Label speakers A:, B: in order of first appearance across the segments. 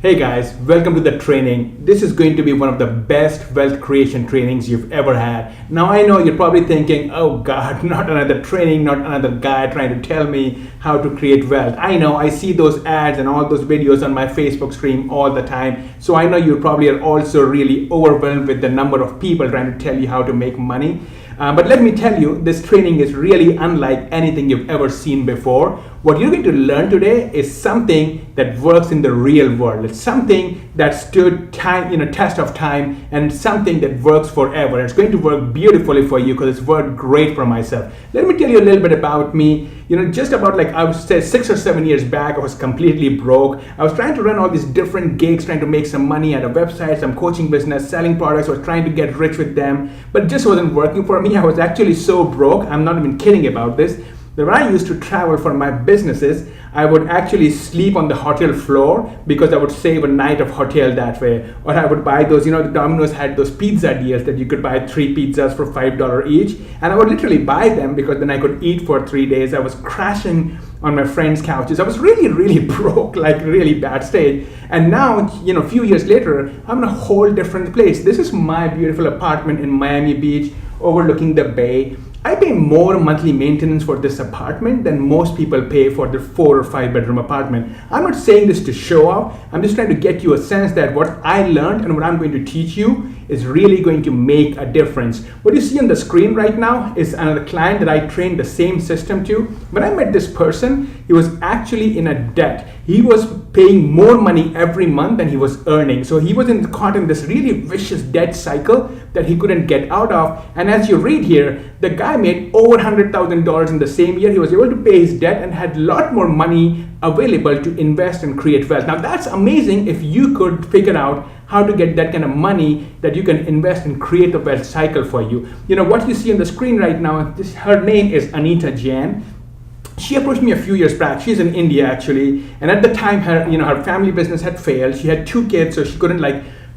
A: Hey guys, welcome to the training. This is going to be one of the best wealth creation trainings you've ever had. Now I know you're probably thinking, oh God, not another training, not another guy trying to tell me how to create wealth. I know, I see those ads and all those videos on my Facebook stream all the time. So I know you probably are also really overwhelmed with the number of people trying to tell you how to make money. But let me tell you, this training is really unlike anything you've ever seen before. What you're going to learn today is something that works in the real world. It's something that stood test of time, and something that works forever. It's going to work beautifully for you because it's worked great for myself. Let me tell you a little bit about me. Just about I would say 6 or 7 years back, I was completely broke. I was trying to run all these different gigs, trying to make some money at a website, some coaching business, selling products. I was trying to get rich with them, but it just wasn't working for me. I was actually so broke. I'm not even kidding about this. When I used to travel for my businesses, I would actually sleep on the hotel floor because I would save a night of hotel that way. Or I would buy those, the Domino's had those pizza deals that you could buy 3 pizzas for $5 each. And I would literally buy them because then I could eat for 3 days. I was crashing on my friends' couches. I was really, really broke, like really bad state. And now, a few years later, I'm in a whole different place. This is my beautiful apartment in Miami Beach overlooking the bay. I pay more monthly maintenance for this apartment than most people pay for their 4 or 5 bedroom apartment. I'm not saying this to show off. I'm just trying to get you a sense that what I learned and what I'm going to teach you is really going to make a difference. What you see on the screen right now is another client that I trained the same system to. When I met this person, he was actually in a debt. He was paying more money every month than he was earning. So he was caught in this really vicious debt cycle that he couldn't get out of. And as you read here, the guy made over $100,000 in the same year. He was able to pay his debt and had a lot more money available to invest and create wealth. Now that's amazing if you could figure out how to get that kind of money that you can invest and create a wealth cycle for you. What you see on the screen right now, her name is Anita Jain. She approached me a few years back. She's in India actually, and at the time her family business had failed. She had 2 kids, so she couldn't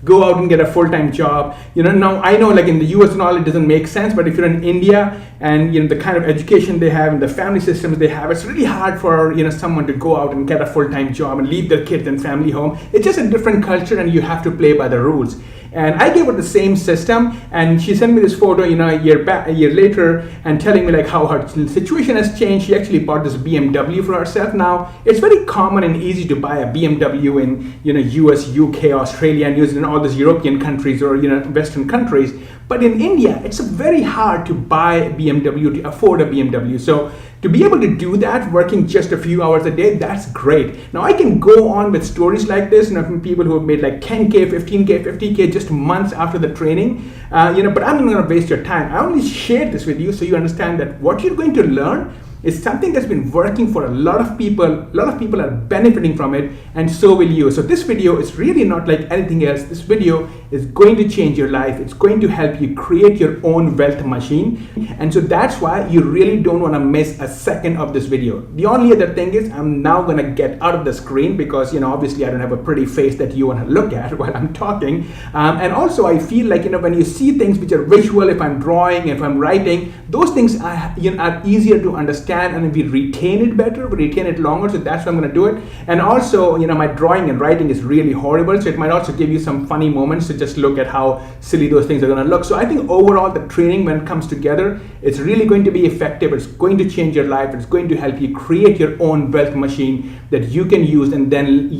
A: go out and get a full-time job. Now I know in the US and all it doesn't make sense, but if you're in India and the kind of education they have and the family systems they have, it's really hard for someone to go out and get a full-time job and leave their kids and family home. It's just a different culture and you have to play by the rules. And I gave her the same system, and she sent me this photo, a year later, and telling me how her situation has changed. She actually bought this BMW for herself. Now it's very common and easy to buy a BMW in US, UK, Australia, New Zealand, all these European countries or Western countries. But in India, it's very hard to buy a BMW, to afford a BMW. So to be able to do that, working just a few hours a day, that's great. Now I can go on with stories like this, from people who have made 10K, 15K, 50K just months after the training, but I'm not gonna waste your time. I only share this with you so you understand that what you're going to learn is something that's been working for a lot of people. A lot of people are benefiting from it, and so will you. So this video is really not like anything else. This video is going to change your life. It's going to help you create your own wealth machine. And so that's why you really don't want to miss a second of this video. The only other thing is I'm now going to get out of the screen because, obviously I don't have a pretty face that you want to look at while I'm talking. And also I feel when you see things which are visual, if I'm drawing, if I'm writing, those things are easier to understand, and we retain it better, we retain it longer. So that's why I'm going to do it. And also, my drawing and writing is really horrible. So it might also give you some funny moments to just look at how silly those things are going to look. So I think overall the training, when it comes together, it's really going to be effective. It's going to change your life. It's going to help you create your own wealth machine that you can use and then,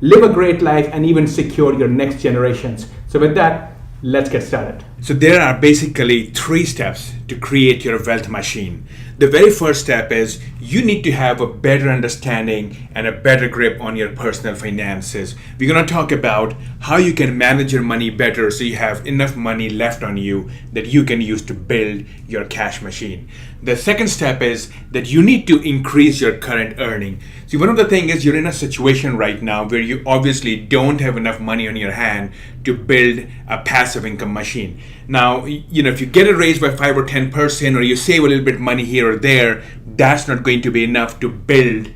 A: live a great life and even secure your next generations. So with that, let's get started. So there are basically 3 steps to create your wealth machine. The very first step is you need to have a better understanding and a better grip on your personal finances. We're going to talk about how you can manage your money better so you have enough money left on you that you can use to build your cash machine. The second step is that you need to increase your current earning. See, one of the things is you're in a situation right now where you obviously don't have enough money on your hand to build a passive income machine. Now, if you get a raise by 5 or 10% or you save a little bit money here or there, that's not going to be enough to build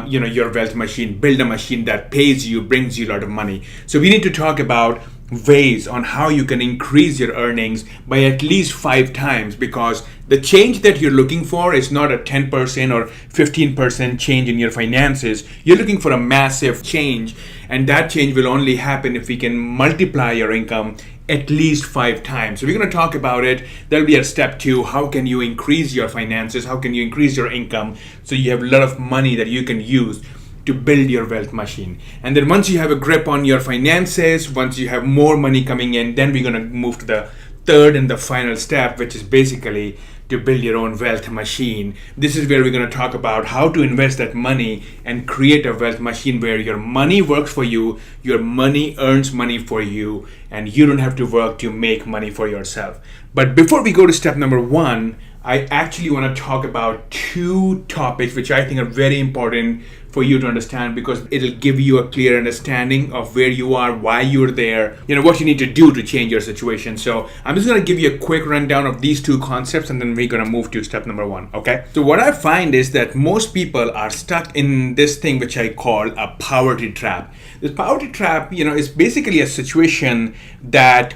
A: your wealth machine, build a machine that pays you, brings you a lot of money. So we need to talk about ways on how you can increase your earnings by at least 5 times, because the change that you're looking for is not a 10% or 15% change in your finances. You're looking for a massive change, and that change will only happen if we can multiply your income at least 5 times. So we're going to talk about it. That'll be our step 2. How can you increase your finances? How can you increase your income so you have a lot of money that you can use to build your wealth machine? And then once you have a grip on your finances, once you have more money coming in, then we're going to move to the third and the final step, which is basically to build your own wealth machine. This is where we're going to talk about how to invest that money and create a wealth machine where your money works for you, your money earns money for you, and you don't have to work to make money for yourself. But before we go to step number 1, I actually want to talk about 2 topics which I think are very important for you to understand, because it'll give you a clear understanding of where you are, why you're there, what you need to do to change your situation. So I'm just going to give you a quick rundown of these 2 concepts, and then we're going to move to step number 1. Okay. So what I find is that most people are stuck in this thing which I call a poverty trap. This poverty trap, is basically a situation that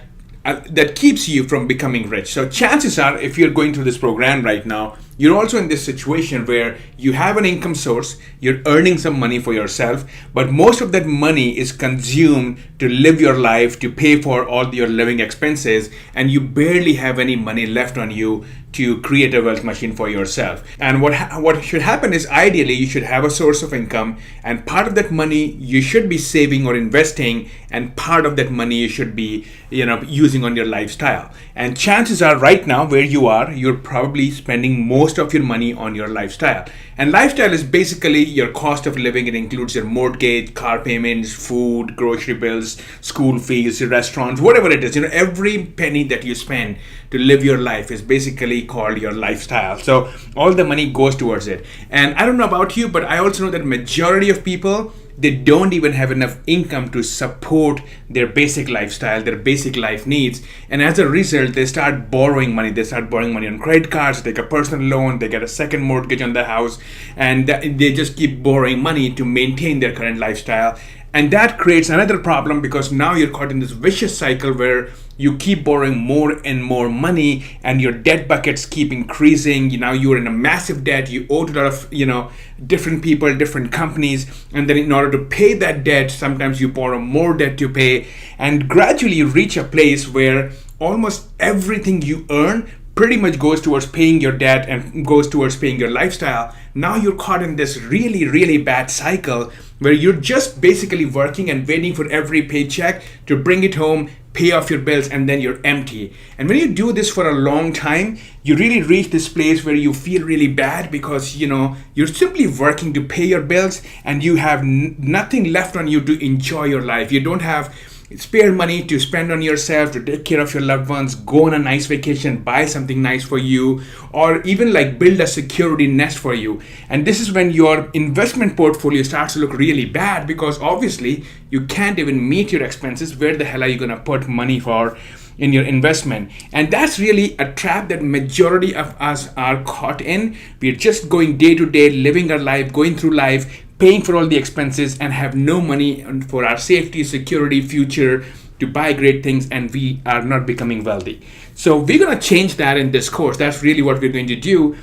A: keeps you from becoming rich. So chances are, if you're going through this program right now, you're also in this situation where you have an income source, you're earning some money for yourself, but most of that money is consumed to live your life, to pay for all your living expenses, and you barely have any money left on you to create a wealth machine for yourself. And what should happen is, ideally, you should have a source of income, and part of that money you should be saving or investing, and part of that money you should be using on your lifestyle. And chances are, right now where you are, you're probably spending most of your money on your lifestyle. And lifestyle is basically your cost of living. It includes your mortgage, car payments, food, grocery bills, school fees, restaurants, whatever it is. Every penny that you spend to live your life is basically called your lifestyle. So all the money goes towards it. And I don't know about you, but I also know that majority of people, they don't even have enough income to support their basic lifestyle, their basic life needs. And as a result, they start borrowing money. They start borrowing money on credit cards, they take a personal loan, they get a second mortgage on the house, and they just keep borrowing money to maintain their current lifestyle. And that creates another problem, because now you're caught in this vicious cycle where you keep borrowing more and more money, and your debt buckets keep increasing. Now you're in a massive debt. You owe to a lot of different people, different companies, and then in order to pay that debt, sometimes you borrow more debt to pay, and gradually you reach a place where almost everything you earn pretty much goes towards paying your debt and goes towards paying your lifestyle. Now you're caught in this really, really bad cycle where you're just basically working and waiting for every paycheck to bring it home, pay off your bills, and then you're empty. And when you do this for a long time, you really reach this place where you feel really bad, because you're simply working to pay your bills and you have nothing left on you to enjoy your life. You don't have spare money to spend on yourself, to take care of your loved ones, go on a nice vacation, buy something nice for you, or even build a security nest for you. And this is when your investment portfolio starts to look really bad, because obviously you can't even meet your expenses. Where the hell are you going to put money for in your investment? And that's really a trap that majority of us are caught in. We're just going day to day, living our life, going through life, paying for all the expenses, and have no money for our safety, security, future, to buy great things, and we are not becoming wealthy. So we're going to change that in this course. That's really what we're going to do.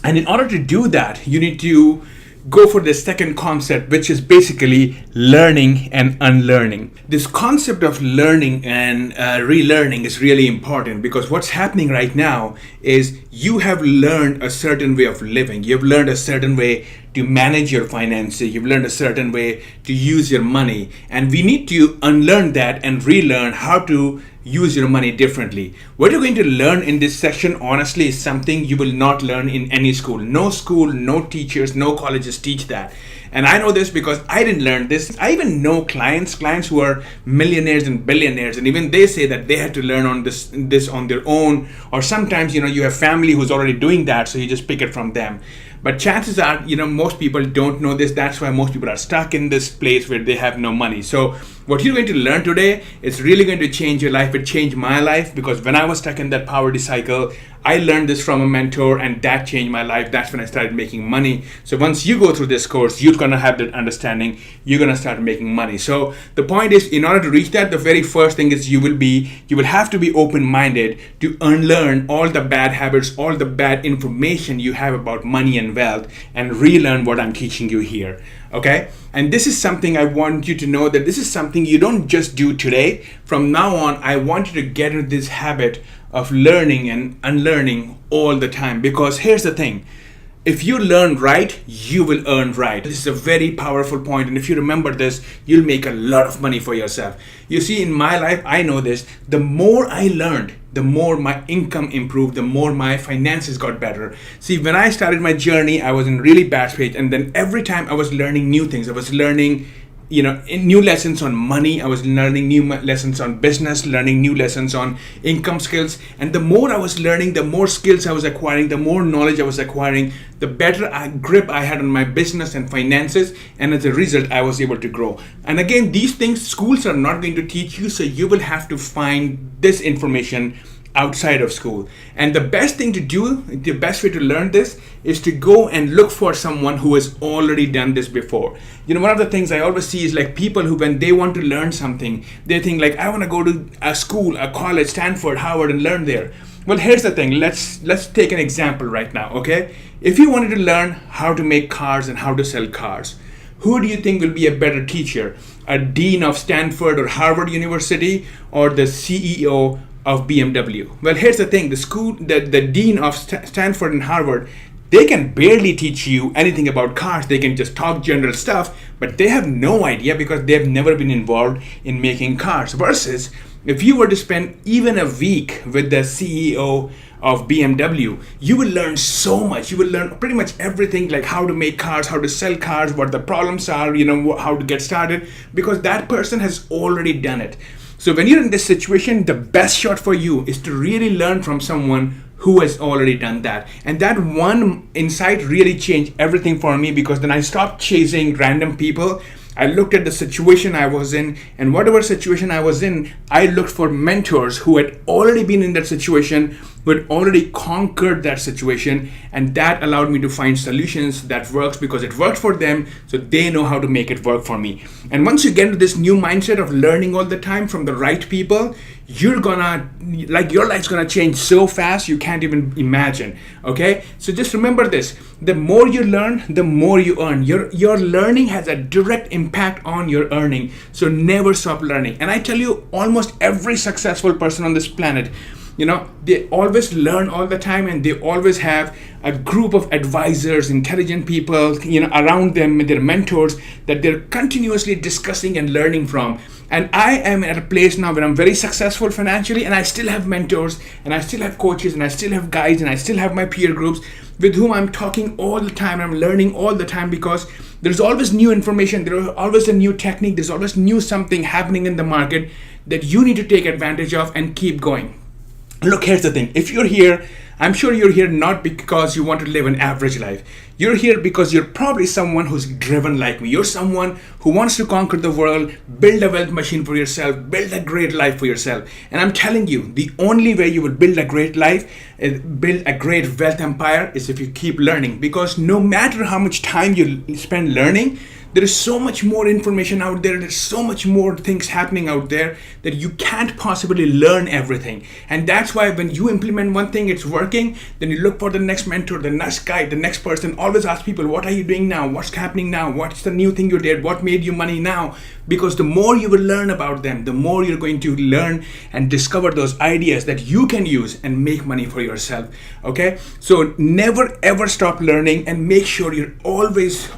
A: And in order to do that, you need to go for the second concept, which is basically learning and unlearning. This concept of learning and relearning is really important, because what's happening right now is you have learned a certain way of living. You've learned a certain way to manage your finances. You've learned a certain way to use your money. And we need to unlearn that and relearn how to use your money differently. What you're going to learn in this section, honestly, is something you will not learn in any school. No school, no teachers, no colleges teach that. And I know this because I didn't learn this. I even know clients who are millionaires and billionaires, and even they say that they had to learn on this on their own. Or sometimes, you have family who's already doing that, so you just pick it from them. But chances are, most people don't know this. That's why most people are stuck in this place where they have no money. So what you're going to learn today is really going to change your life. It changed my life, because when I was stuck in that poverty cycle, I learned this from a mentor, and that changed my life. That's when I started making money. So once you go through this course, you're gonna have that understanding. You're gonna start making money. So the point is, in order to reach that, the very first thing is you will have to be open-minded to unlearn all the bad habits, all the bad information you have about money and wealth, and relearn what I'm teaching you here. Okay? And this is something I want you to know, that this is something you don't just do today. From now on, I want you to get into this habit of learning and unlearning all the time. Because here's the thing. If you learn right, you will earn right. This is a very powerful point, and if you remember this, you'll make a lot of money for yourself. You see, in my life, I know this. The more I learned, the more my income improved, the more my finances got better. See, when I started my journey, I was in really bad state, and then every time I was learning new things. I was learning new lessons on money. I was learning new lessons on business, learning new lessons on income skills. And the more I was learning, the more skills I was acquiring, the more knowledge I was acquiring, the better grip I had on my business and finances. And as a result, I was able to grow. And again, these things schools are not going to teach you. So you will have to find this information outside of school. And the best thing to do, the best way to learn this, is to go and look for someone who has already done this before. One of the things I always see is like people who, when they want to learn something, they think like, I want to go to a school, a college, Stanford, Harvard, and learn there. Well, here's the thing. Let's take an example right now, okay? If you wanted to learn how to make cars and how to sell cars, who do you think will be a better teacher? A dean of Stanford or Harvard University, or the CEO of BMW? Well, here's the thing. The dean of Stanford and Harvard, they can barely teach you anything about cars. They can just talk general stuff, but they have no idea because they've never been involved in making cars. Versus if you were to spend even a week with the CEO of BMW, you will learn so much. You will learn pretty much everything, like how to make cars, how to sell cars, what the problems are, how to get started, because that person has already done it. So when you're in this situation, the best shot for you is to really learn from someone who has already done that. And that one insight really changed everything for me, because then I stopped chasing random people. I looked at the situation I was in, and whatever situation I was in, I looked for mentors who had already been in that situation, who had already conquered that situation, and that allowed me to find solutions that works because it worked for them, so they know how to make it work for me. And once you get into this new mindset of learning all the time from the right people, your life's gonna change so fast you can't even imagine. Okay, so just remember this: the more you learn, the more you earn. Your learning has a direct impact on your earning, so never stop learning. And I tell you, almost every successful person on this planet, they always learn all the time, and they always have a group of advisors, intelligent people, around them, their mentors, that they're continuously discussing and learning from. And I am at a place now where I'm very successful financially, and I still have mentors, and I still have coaches, and I still have guides, and I still have my peer groups with whom I'm talking all the time. I'm learning all the time, because there's always new information, there's always a new technique, there's always new something happening in the market that you need to take advantage of and keep going. Look, here's the thing. If you're here, I'm sure you're here not because you want to live an average life. You're here because you're probably someone who's driven like me. You're someone who wants to conquer the world, build a wealth machine for yourself, build a great life for yourself. And I'm telling you, the only way you will build a great life, build a great wealth empire, is if you keep learning. Because no matter how much time you spend learning, there is so much more information out there. There's so much more things happening out there that you can't possibly learn everything. And that's why when you implement one thing, it's working, then you look for the next mentor, the next guide, the next person. Always ask people, what are you doing now? What's happening now? What's the new thing you did? What made you money now? Because the more you will learn about them, the more you're going to learn and discover those ideas that you can use and make money for yourself. Okay? So never ever stop learning, and make sure you always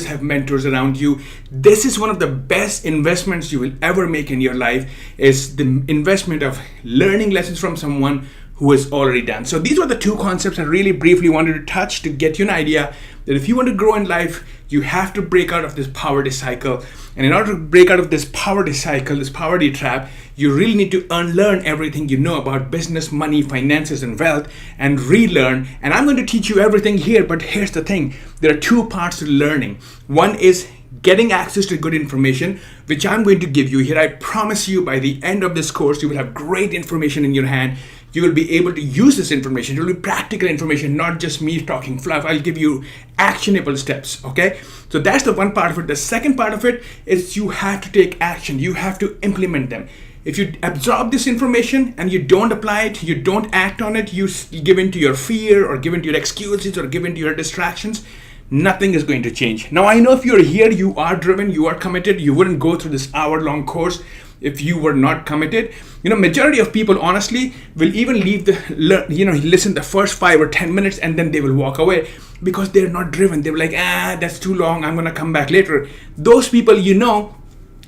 A: have mentors around you. This is one of the best investments you will ever make in your life, is the investment of learning lessons from someone who has already done. So these were the two concepts I really briefly wanted to touch to get you an idea that if you want to grow in life, you have to break out of this poverty cycle. And in order to break out of this poverty cycle, this poverty trap, you really need to unlearn everything you know about business, money, finances, and wealth, and relearn. And I'm going to teach you everything here, but here's the thing. There are two parts to learning. One is getting access to good information, which I'm going to give you here. I promise you by the end of this course, you will have great information in your hand. You will be able to use this information. It will be practical information, not just me talking fluff. I'll give you actionable steps, okay? So that's the one part of it. The second part of it is you have to take action. You have to implement them. If you absorb this information and you don't apply it, you don't act on it, you give in to your fear or give in to your excuses or give in to your distractions, nothing is going to change. Now, I know if you're here, you are driven, you are committed, you wouldn't go through this hour-long course if you were not committed. Majority of people honestly will even listen the first 5 or 10 minutes and then they will walk away because they're not driven. They're like, that's too long, I'm gonna come back later. Those people,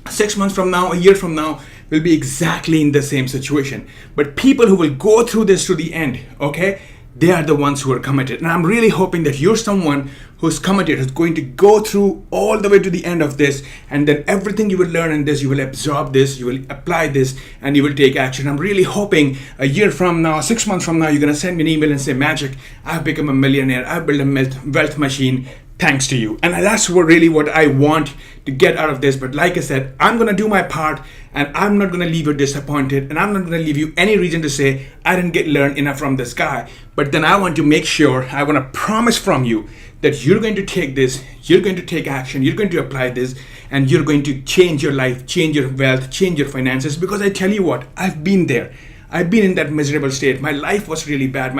A: 6 months from now, a year from now, will be exactly in the same situation. But people who will go through this to the end, okay, they are the ones who are committed. And I'm really hoping that you're someone who's committed, who's going to go through all the way to the end of this, and then everything you will learn in this, you will absorb this, you will apply this, and you will take action. I'm really hoping a year from now, 6 months from now, you're gonna send me an email and say, Magic, I've become a millionaire, I've built a wealth machine, thanks to you. And that's what I want to get out of this. But like I said, I'm gonna do my part, and I'm not gonna leave you disappointed, and I'm not gonna leave you any reason to say I didn't learn enough from this guy. But then I want to make sure, I want to promise from you that you're going to take this, you're going to take action, you're going to apply this, and you're going to change your life, change your wealth, change your finances. Because I tell you what, I've been there. I've been in that miserable state. My life was really bad.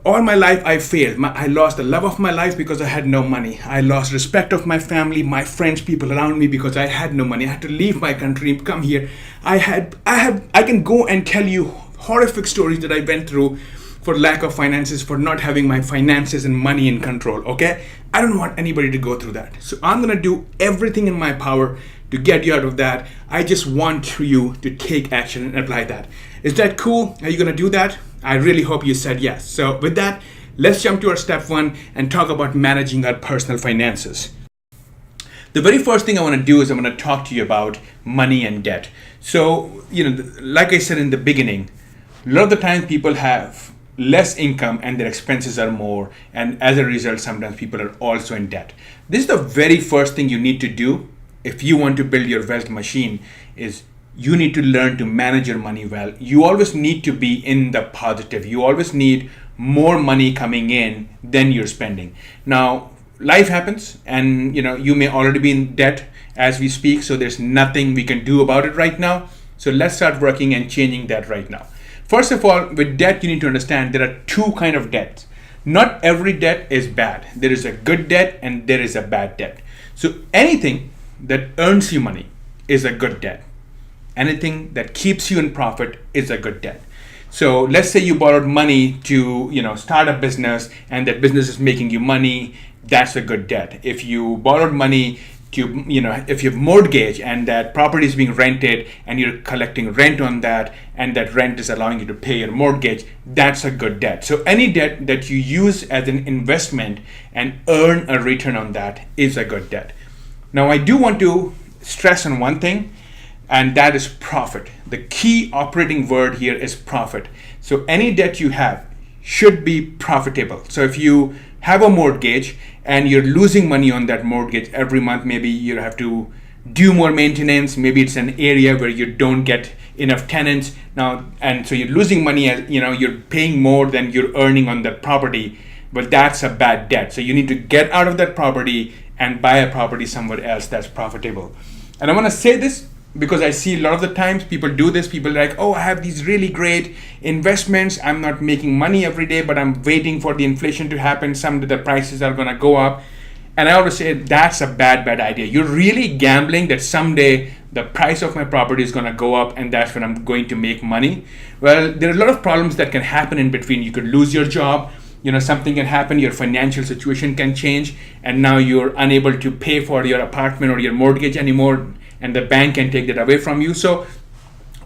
A: All my life I failed. I lost the love of my life because I had no money. I lost respect of my family, my friends, people around me because I had no money. I had to leave my country, come here. I can go and tell you horrific stories that I went through for lack of finances, for not having my finances and money in control, okay? I don't want anybody to go through that. So I'm gonna do everything in my power to get you out of that. I just want you to take action and apply that. Is that cool? Are you gonna do that? I really hope you said yes. So with that, let's jump to our step 1 and talk about managing our personal finances. The very first thing I want to do is I'm going to talk to you about money and debt. So, like I said in the beginning, a lot of the time people have less income and their expenses are more, and as a result, sometimes people are also in debt. This is the very first thing you need to do if you want to build your wealth machine. Is you need to learn to manage your money well. You always need to be in the positive. You always need more money coming in than you're spending. Now, life happens, and you may already be in debt as we speak, so there's nothing we can do about it right now. So let's start working and changing that right now. First of all, with debt, you need to understand there are 2 kinds of debts. Not every debt is bad. There is a good debt and there is a bad debt. So anything that earns you money is a good debt. Anything that keeps you in profit is a good debt. So let's say you borrowed money to start a business, and that business is making you money. That's a good debt. If you borrowed money to if you have mortgage and that property is being rented and you're collecting rent on that, and that rent is allowing you to pay your mortgage, that's a good debt. So any debt that you use as an investment and earn a return on that is a good debt. Now, I do want to stress on one thing, and that is profit. The key operating word here is profit. So any debt you have should be profitable. So if you have a mortgage and you're losing money on that mortgage every month, maybe you have to do more maintenance, maybe it's an area where you don't get enough tenants now, and so you're losing money, as you're paying more than you're earning on that property. Well, that's a bad debt. So you need to get out of that property and buy a property somewhere else that's profitable. And I want to say this because I see a lot of the times people do this. People are like, I have these really great investments. I'm not making money every day, but I'm waiting for the inflation to happen. Someday the prices are going to go up. And I always say that's a bad idea. You're really gambling that someday the price of my property is going to go up and that's when I'm going to make money. Well, there are a lot of problems that can happen in between. You could lose your job. Something can happen, your financial situation can change, and now you're unable to pay for your apartment or your mortgage anymore, and the bank can take that away from you. So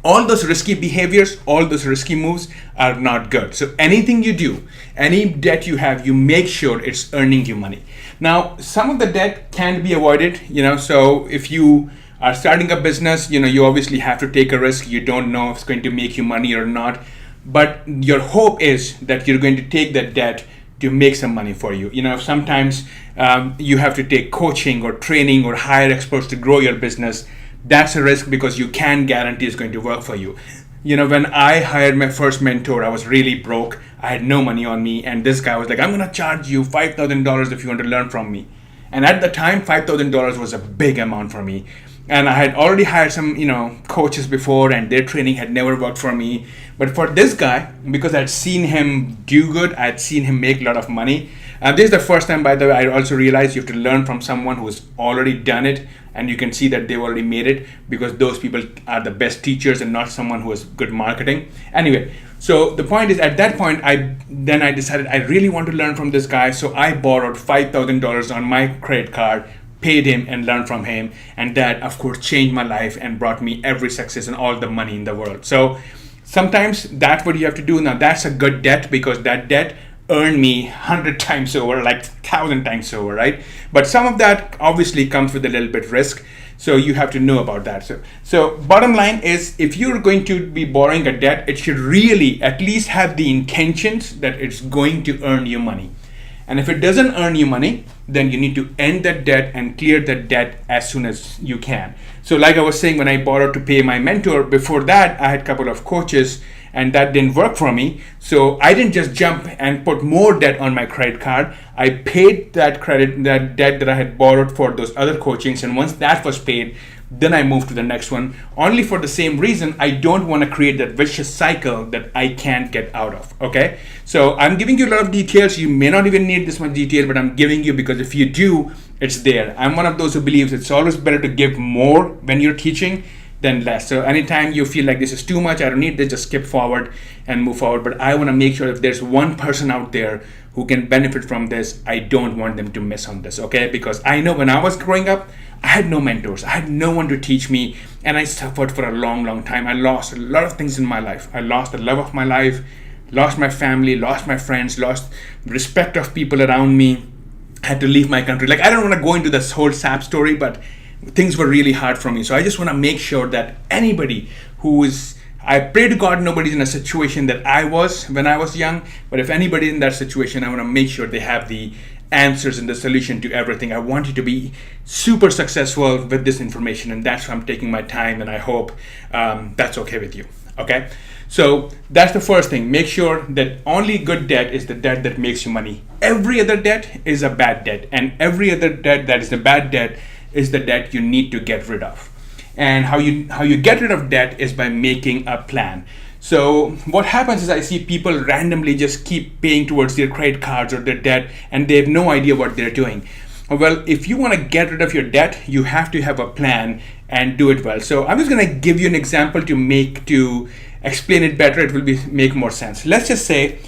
A: all those risky behaviors, all those risky moves are not good. So anything you do, any debt you have, you make sure it's earning you money. Now, some of the debt can be avoided, so if you are starting a business, you obviously have to take a risk. You don't know if it's going to make you money or not. But your hope is that you're going to take that debt to make some money for you. Sometimes you have to take coaching or training or hire experts to grow your business. That's a risk because you can't guarantee it's going to work for you. when I hired my first mentor, I was really broke. I had no money on me. And this guy was like, I'm going to charge you $5,000 if you want to learn from me. And at the time, $5,000 was a big amount for me. And I had already hired some, coaches before, and their training had never worked for me. But for this guy, because I'd seen him do good, I'd seen him make a lot of money. This is the first time, by the way, I also realized you have to learn from someone who's already done it, and you can see that they've already made it, because those people are the best teachers and not someone who has good marketing. Anyway, so the point is, at that point, I decided I really want to learn from this guy. So I borrowed $5,000 on my credit card, paid him, and learned from him. And that, of course, changed my life and brought me every success and all the money in the world. So sometimes that's what you have to do. Now, that's a good debt, because that debt earned me 100 times over, like 1,000 times over, right? But some of that obviously comes with a little bit risk. So you have to know about that. So bottom line is, if you're going to be borrowing a debt, it should really at least have the intentions that it's going to earn you money. And if it doesn't earn you money, then you need to end that debt and clear that debt as soon as you can. So like I was saying, when I borrowed to pay my mentor, before that, I had a couple of coaches, and that didn't work for me. So I didn't just jump and put more debt on my credit card. I paid that debt that I had borrowed for those other coachings. And once that was paid, then I moved to the next one, only for the same reason. I don't want to create that vicious cycle that I can't get out of. Okay, so I'm giving you a lot of details. You may not even need this much detail, but I'm giving you because if you do, it's there. I'm one of those who believes it's always better to give more when you're teaching than less. So anytime you feel like this is too much, I don't need this, just skip forward and move forward. But I want to make sure if there's one person out there who can benefit from this, I don't want them to miss on this, okay? Because I know when I was growing up, I had no mentors. I had no one to teach me, and I suffered for a long, long time. I lost a lot of things in my life. I lost the love of my life, lost my family, lost my friends, lost respect of people around me, had to leave my country. Like, I don't want to go into this whole sad story, but things were really hard for me. So I just want to make sure that anybody I pray to God nobody's in a situation that I was when I was young, but if anybody in that situation, I want to make sure they have the answers and the solution to everything. I want you to be super successful with this information, and that's why I'm taking my time, and I hope that's okay with you. Okay, so that's the first thing. Make sure that only good debt is the debt that makes you money. Every other debt is a bad debt, and every other debt that is a bad debt is the debt you need to get rid of. And how you get rid of debt is by making a plan. So what happens is I see people randomly just keep paying towards their credit cards or their debt, and they have no idea what they're doing. Well, if you want to get rid of your debt, you have to have a plan and do it well. So I'm just going to give you an example to explain it better. It will make more sense. Let's just say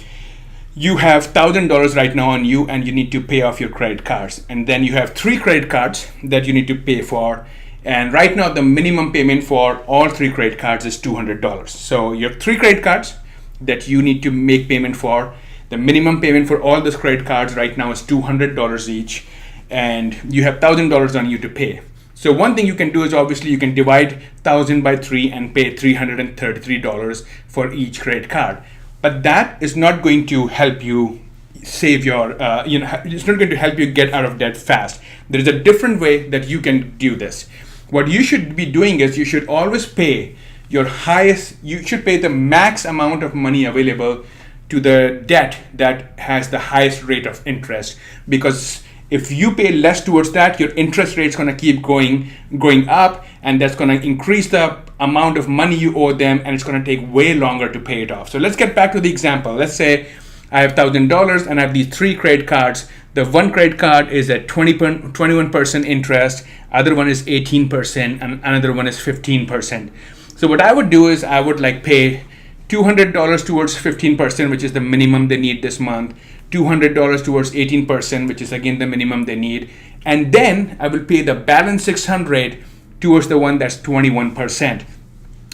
A: you have $1,000 right now on you, and you need to pay off your credit cards. And then you have 3 credit cards that you need to pay for. And right now, the minimum payment for all 3 credit cards is $200. So you have 3 credit cards that you need to make payment for. The minimum payment for all those credit cards right now is $200 each. And you have $1,000 on you to pay. So one thing you can do is obviously you can divide 1,000 by 3 and pay $333 for each credit card. But that is not going to help you save your, it's not going to help you get out of debt fast. There is a different way that you can do this. What you should be doing is you should always pay you should pay the max amount of money available to the debt that has the highest rate of interest. Because if you pay less towards that, your interest rate is going to keep going up, and that's going to increase the amount of money you owe them, and it's going to take way longer to pay it off. So let's get back to the example. Let's say I have $1,000 and I have these 3 credit cards. The one credit card is at 21% interest, other one is 18%, and another one is 15%. So what I would do is I would pay $200 towards 15%, which is the minimum they need this month, $200 towards 18%, which is again the minimum they need, and then I will pay the balance $600 towards the one that's 21%.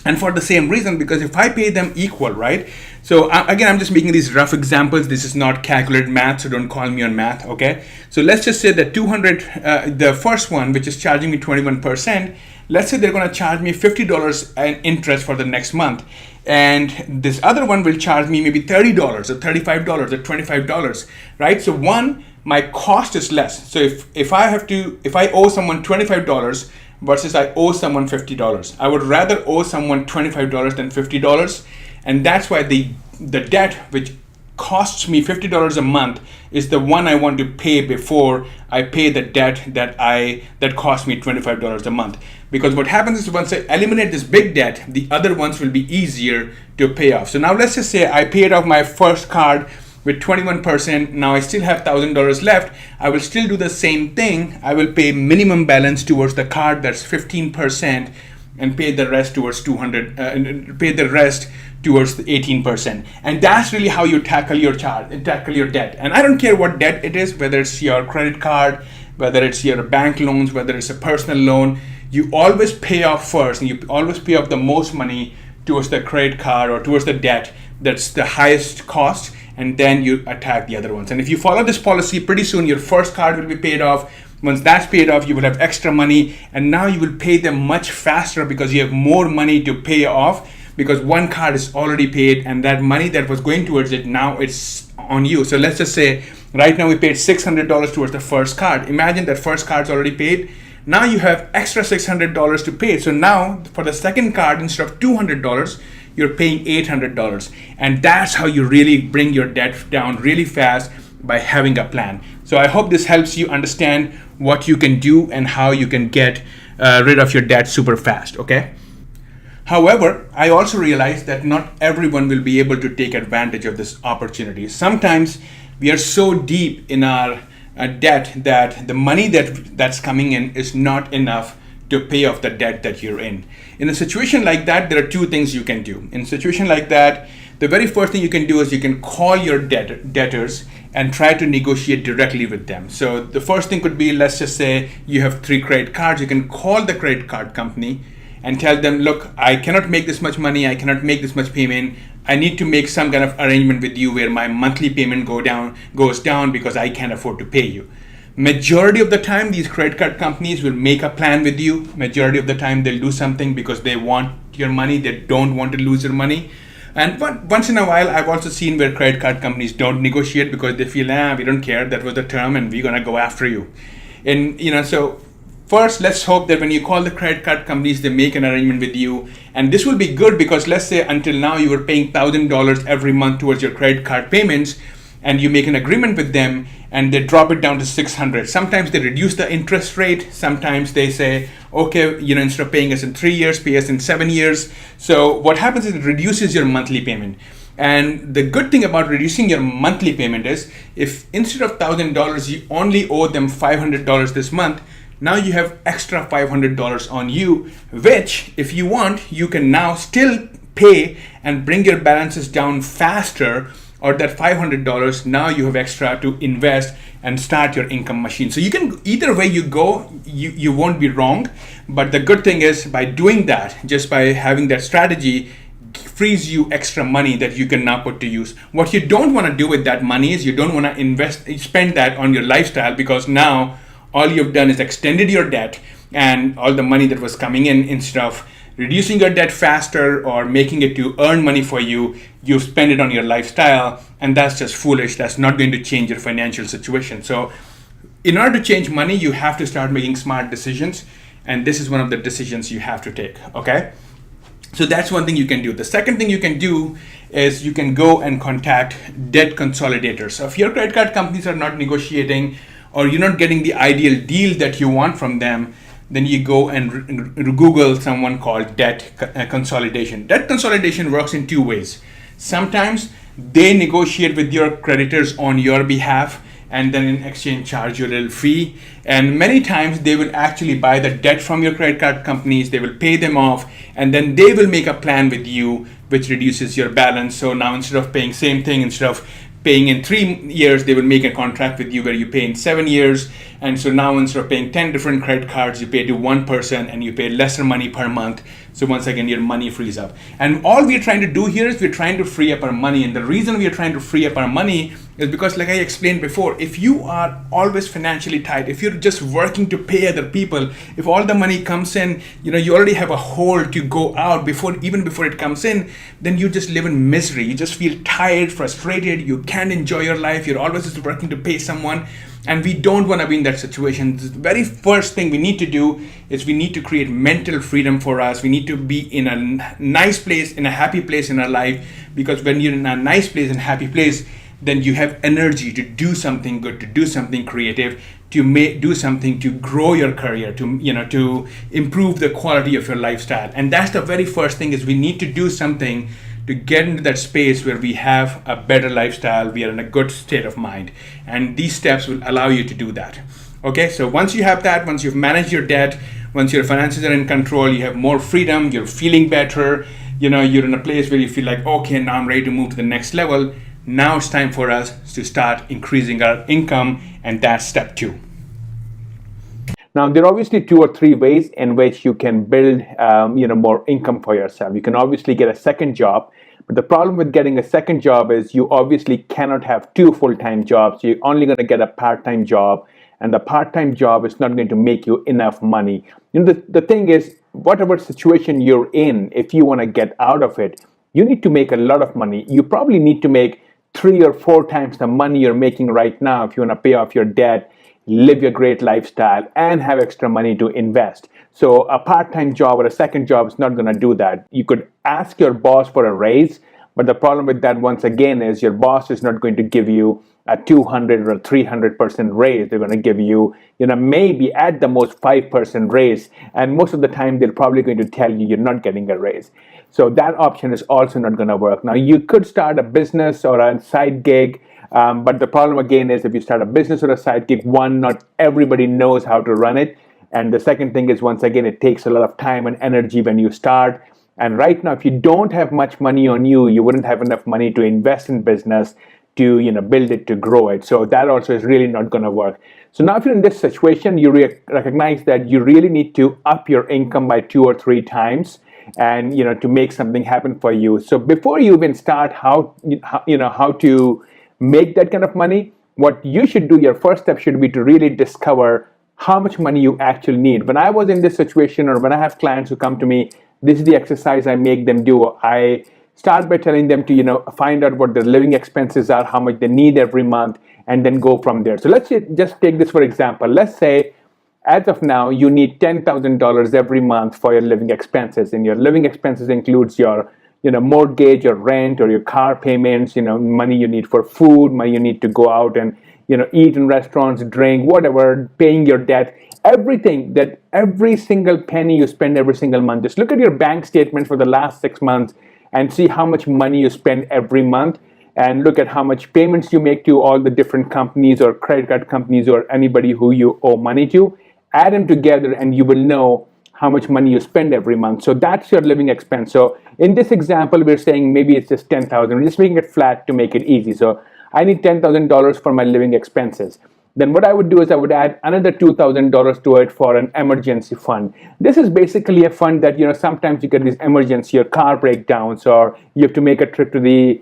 A: And for the same reason, because if I pay them equal, right? So again, I'm just making these rough examples. This is not calculated math, so don't call me on math, okay? So let's just say that 200, the first one, which is charging me 21%, let's say they're gonna charge me $50 in interest for the next month. And this other one will charge me maybe $30 or $35 or $25, right? So one my cost is less. So if I owe someone $25 versus I owe someone $50, I would rather owe someone $25 than $50. And that's why the debt which costs me $50 a month is the one I want to pay before I pay the debt that costs me $25 a month. Because what happens is once I eliminate this big debt, the other ones will be easier to pay off. So now let's just say I paid off my first card with 21%. Now I still have $1,000 left. I will still do the same thing. I will pay minimum balance towards the card, that's 15%, and pay the rest towards pay the rest towards the 18%. And that's really how you tackle your debt. And I don't care what debt it is, whether it's your credit card, whether it's your bank loans, whether it's a personal loan, you always pay off first, and you always pay off the most money towards the credit card or towards the debt that's the highest cost, and then you attack the other ones. And if you follow this policy, pretty soon your first card will be paid off. Once that's paid off, you will have extra money, and now you will pay them much faster because you have more money to pay off, because one card is already paid, and that money that was going towards it, now it's on you. So let's just say right now we paid $600 towards the first card. Imagine that first card's already paid. Now you have extra $600 to pay. So now for the second card, instead of $200, you're paying $800. And that's how you really bring your debt down really fast, by having a plan. So I hope this helps you understand what you can do and how you can get rid of your debt super fast, okay? However, I also realize that not everyone will be able to take advantage of this opportunity. Sometimes we are so deep in our debt that the money that's coming in is not enough to pay off the debt that you're in. In a situation like that, there are two things you can do. In a situation like that, the very first thing you can do is you can call your debtors and try to negotiate directly with them. So the first thing could be, let's just say you have 3 credit cards. You can call the credit card company and tell them, look, I cannot make this much money. I cannot make this much payment. I need to make some kind of arrangement with you where my monthly payment goes down because I can't afford to pay you. Majority of the time, these credit card companies will make a plan with you. Majority of the time, they'll do something because they want your money. They don't want to lose your money. And once in a while, I've also seen where credit card companies don't negotiate because they feel, we don't care. That was the term, and we're gonna go after you. And so first, let's hope that when you call the credit card companies, they make an arrangement with you. And this will be good because let's say until now you were paying $1,000 every month towards your credit card payments, and you make an agreement with them and they drop it down to $600. Sometimes they reduce the interest rate. Sometimes they say, okay, instead of paying us in 3 years, pay us in 7 years. So what happens is it reduces your monthly payment. And the good thing about reducing your monthly payment is if instead of $1,000, you only owe them $500 this month, now you have extra $500 on you, which if you want, you can now still pay and bring your balances down faster. Or that $500, now you have extra to invest and start your income machine. So you can, either way you go, you won't be wrong. But the good thing is by doing that, just by having that strategy, frees you extra money that you can now put to use. What you don't want to do with that money is you don't want to spend that on your lifestyle, because now all you've done is extended your debt, and all the money that was coming in, instead of reducing your debt faster or making it to earn money for you, you spend it on your lifestyle, and that's just foolish. That's not going to change your financial situation. So in order to change money, you have to start making smart decisions, and this is one of the decisions you have to take, okay? So that's one thing you can do. The second thing you can do is you can go and contact debt consolidators. So if your credit card companies are not negotiating, or you're not getting the ideal deal that you want from them, then you go and Google someone called debt consolidation. Debt consolidation works in 2 ways. Sometimes they negotiate with your creditors on your behalf, and then in exchange charge you a little fee. And many times they will actually buy the debt from your credit card companies, they will pay them off, and then they will make a plan with you which reduces your balance. So now instead of paying same thing, instead of paying in 3 years, they will make a contract with you where you pay in 7 years. And so now instead of paying 10 different credit cards, you pay to one person and you pay lesser money per month. So once again, your money frees up. And all we're trying to do here is we're trying to free up our money. And the reason we are trying to free up our money is because, like I explained before, if you are always financially tight, if you're just working to pay other people, if all the money comes in, you already have a hole to go out even before it comes in, then you just live in misery. You just feel tired, frustrated. You can't enjoy your life. You're always just working to pay someone. And we don't want to be in that situation. The very first thing we need to do is we need to create mental freedom for us. We need to be in a nice place, in a happy place in our life, because when you're in a nice place and happy place, then you have energy to do something good, to do something creative, to do something to grow your career, to improve the quality of your lifestyle. And that's the very first thing, is we need to do something to get into that space where we have a better lifestyle, we are in a good state of mind. And these steps will allow you to do that. Okay, so once you have that, once you've managed your debt, once your finances are in control, you have more freedom, you're feeling better, you're in a place where you feel like, okay, now I'm ready to move to the next level. Now it's time for us to start increasing our income, and that's step 2. Now, there are obviously 2 or 3 ways in which you can build, more income for yourself. You can obviously get a second job, but the problem with getting a second job is you obviously cannot have 2 full-time jobs. You're only going to get a part-time job, and the part-time job is not going to make you enough money. The thing is, whatever situation you're in, if you want to get out of it, you need to make a lot of money. You probably need to make 3 or 4 times the money you're making right now if you want to pay off your debt, live your great lifestyle, and have extra money to invest. So a part-time job or a second job is not going to do that. You could ask your boss for a raise, but the problem with that, once again, is your boss is not going to give you a 200 or 300% raise. They're going to give you, maybe at the most 5% raise. And most of the time, they're probably going to tell you you're not getting a raise. So that option is also not going to work. Now, you could start a business or a side gig, but the problem again is if you start a business or a side gig, one, not everybody knows how to run it. And the second thing is, once again, it takes a lot of time and energy when you start. And right now, if you don't have much money on you, you wouldn't have enough money to invest in business, to build it, to grow it. So that also is really not going to work. So now if you're in this situation, you recognize that you really need to up your income by 2 or 3 times, and to make something happen for you. So before you even start how to make that kind of money, what you should do, your first step should be to really discover how much money you actually need. When I was in this situation, or when I have clients who come to me, this is the exercise I make them do. I start by telling them to find out what their living expenses are, how much they need every month, and then go from there. So let's just take this for example. Let's say as of now you need $10,000 every month for your living expenses, and your living expenses includes your mortgage or rent or your car payments, money you need for food, money you need to go out and eat in restaurants, drink, whatever, paying your debt, everything, that every single penny you spend every single month. Just look at your bank statement for the last 6 months and see how much money you spend every month, and look at how much payments you make to all the different companies or credit card companies or anybody who you owe money to. Add them together and you will know how much money you spend every month. So that's your living expense. So in this example, we're saying maybe it's just 10,000. We're just making it flat to make it easy. So I need $10,000 for my living expenses. Then what I would do is I would add another $2,000 to it for an emergency fund. This is basically a fund that, sometimes you get these emergency, your car breakdowns, or you have to make a trip to the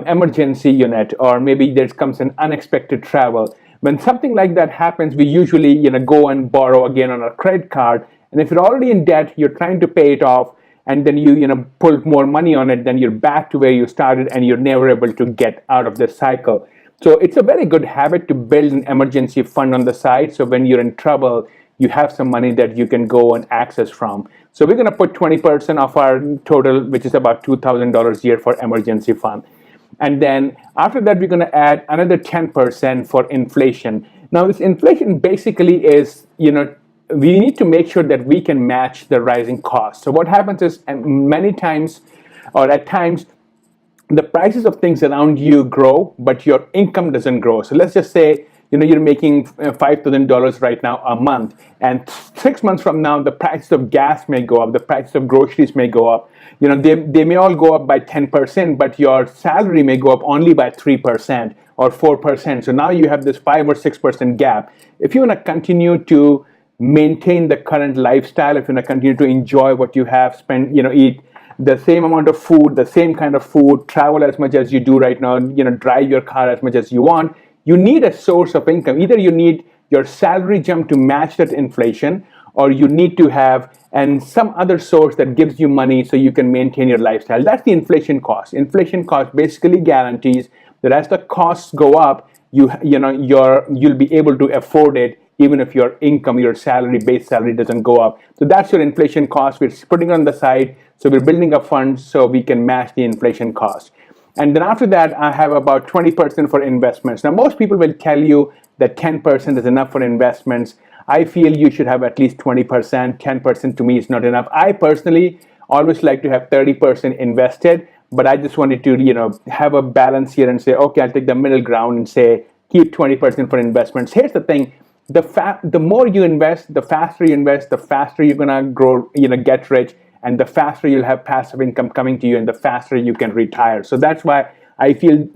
A: emergency unit, or maybe there comes an unexpected travel. When something like that happens, we usually, go and borrow again on a credit card. And if you're already in debt, you're trying to pay it off, and then you pull more money on it, then you're back to where you started, and you're never able to get out of this cycle. So it's a very good habit to build an emergency fund on the side. So when you're in trouble, you have some money that you can go and access from. So we're going to put 20% of our total, which is about $2,000 a year, for emergency fund. And then after that, we're going to add another 10% for inflation. Now, this inflation basically is, we need to make sure that we can match the rising costs. So what happens is, many times, or at times, the prices of things around you grow, but your income doesn't grow. So let's just say, you're making $5,000 right now a month, and 6 months from now, the price of gas may go up, the price of groceries may go up. They may all go up by 10%, but your salary may go up only by 3% or 4%. So now you have this 5 or 6% gap. If you want to continue to maintain the current lifestyle, if you want to continue to enjoy what you have, eat the same amount of food, the same kind of food, travel as much as you do right now, drive your car as much as you want, you need a source of income. Either you need your salary jump to match that inflation, or you need to have some other source that gives you money so you can maintain your lifestyle. That's the inflation cost. Inflation cost basically guarantees that as the costs go up, you'll be able to afford it even if your income, your base salary doesn't go up. So that's your inflation cost. We're putting it on the side. So we're building a fund so we can match the inflation cost. And then after that, I have about 20% for investments. Now, most people will tell you that 10% is enough for investments. I feel you should have at least 20%. 10% to me is not enough. I personally always like to have 30% invested, but I just wanted to, have a balance here and say, okay, I'll take the middle ground and say, keep 20% for investments. Here's the thing. The more you invest, the faster you invest, the faster you're gonna grow, get rich, and the faster you'll have passive income coming to you, and the faster you can retire. So that's why I feel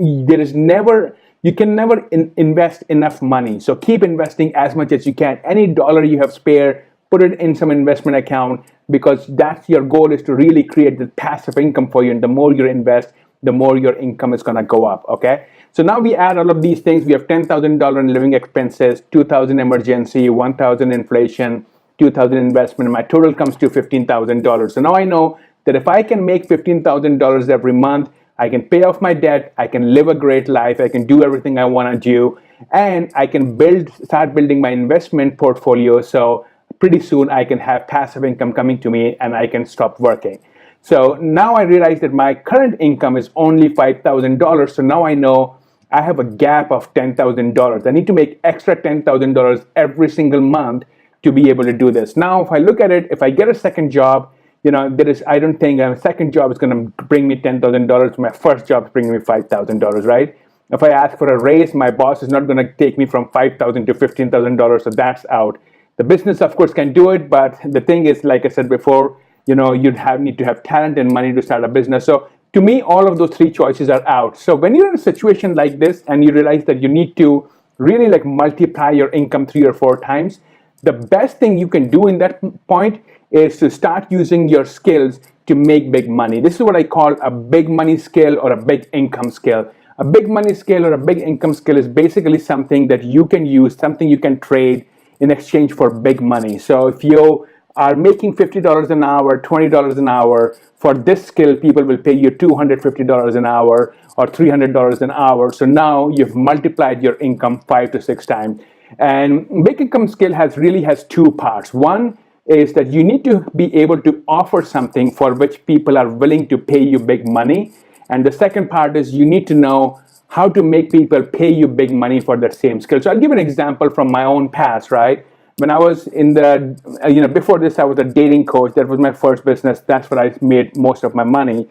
A: you can never invest enough money. So keep investing as much as you can. Any dollar you have spare, put it in some investment account, because that's your goal, is to really create the passive income for you. And the more you invest, the more your income is gonna go up. Okay. So now we add all of these things. We have $10,000 in living expenses, $2,000 emergency, $1,000 inflation, $2,000 investment. My total comes to $15,000. So now I know that if I can make $15,000 every month, I can pay off my debt, I can live a great life, I can do everything I want to do, and I can start building my investment portfolio. So pretty soon I can have passive income coming to me and I can stop working. So now I realize that my current income is only $5,000. So now I know I have a gap of $10,000. I need to make extra $10,000 every single month to be able to do this. Now, if I look at it, if I get a second job, I don't think a second job is going to bring me $10,000. My first job is bringing me $5,000, right? If I ask for a raise, my boss is not going to take me from $5,000 to $15,000, so that's out. The business, of course, can do it, but the thing is, like I said before, you'd need to have talent and money to start a business. So to me, all of those three choices are out. So when you're in a situation like this and you realize that you need to really multiply your income 3 or 4 times, the best thing you can do in that point is to start using your skills to make big money. This is what I call a big money skill or a big income skill. A big money skill or a big income skill is basically something that you can use, something you can trade in exchange for big money. So if you are making $50 an hour, $20 an hour, for this skill, people will pay you $250 an hour or $300 an hour. So now you've multiplied your income 5 to 6 times. And big income skill really has 2 parts. One is that you need to be able to offer something for which people are willing to pay you big money. And the second part is you need to know how to make people pay you big money for that same skill. So I'll give an example from my own past, right? When I was before this, I was a dating coach. That was my first business. That's where I made most of my money.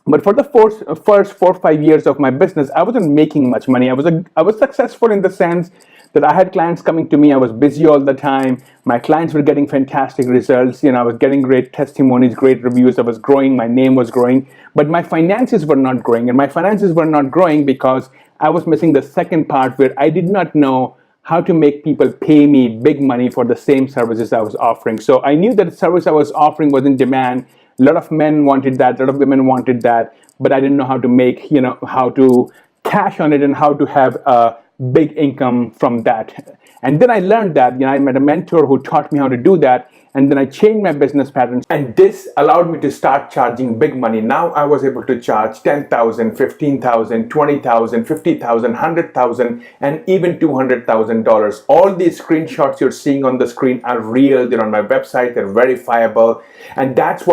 A: But for the first 4 or 5 years of my business, I wasn't making much money. I was successful in the sense that I had clients coming to me. I was busy all the time. My clients were getting fantastic results. I was getting great testimonies, great reviews. I was growing. My name was growing. But my finances were not growing. And my finances were not growing because I was missing the second part, where I did not know how to make people pay me big money for the same services I was offering. So I knew that the service I was offering was in demand. A lot of men wanted that, a lot of women wanted that, but I didn't know how to how to cash on it and how to have a big income from that. And then I learned that, I met a mentor who taught me how to do that. And then I changed my business patterns. And this allowed me to start charging big money. Now I was able to charge $10,000, $15,000, $20,000, $50,000, $100,000, and even $200,000. All these screenshots you're seeing on the screen are real. They're on my website. They're verifiable. And that's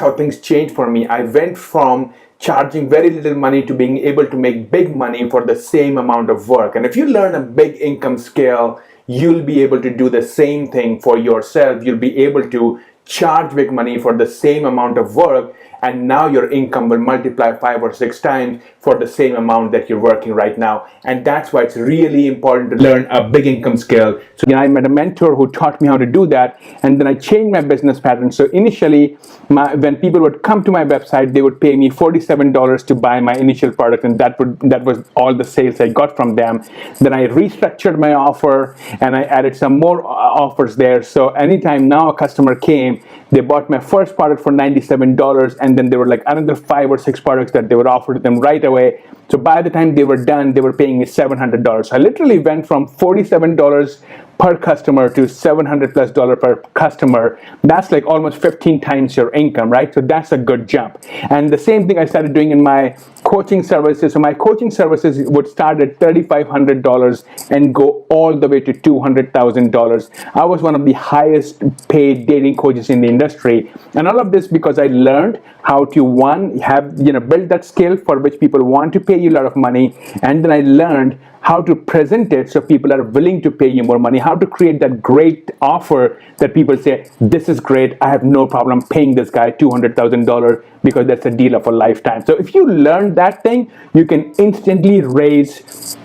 A: how things changed for me. I went from charging very little money to being able to make big money for the same amount of work. And if you learn a big income scale, you'll be able to do the same thing for yourself. You'll be able to charge big money for the same amount of work, and now your income will multiply 5 or 6 times for the same amount that you're working right now. And that's why it's really important to learn a big income skill. So I met a mentor who taught me how to do that, and then I changed my business pattern. So initially, when people would come to my website, they would pay me $47 to buy my initial product, and that was all the sales I got from them. Then I restructured my offer, and I added some more offers there. So anytime now a customer came, they bought my first product for $97, and then there were another 5 or 6 products that they would offer to them right away. So by the time they were done, they were paying me $700. So I literally went from $47 per customer to $700+ per customer, that's like almost 15 times your income, right? So that's a good jump. And the same thing I started doing in my coaching services. So my coaching services would start at $3,500 and go all the way to $200,000. I was one of the highest paid dating coaches in the industry, and all of this because I learned how to build that skill for which people want to pay you a lot of money, and then I learned how to present it so people are willing to pay you more money, how to create that great offer that people say, this is great, I have no problem paying this guy $200,000 because that's a deal of a lifetime. So if you learn that thing, you can instantly raise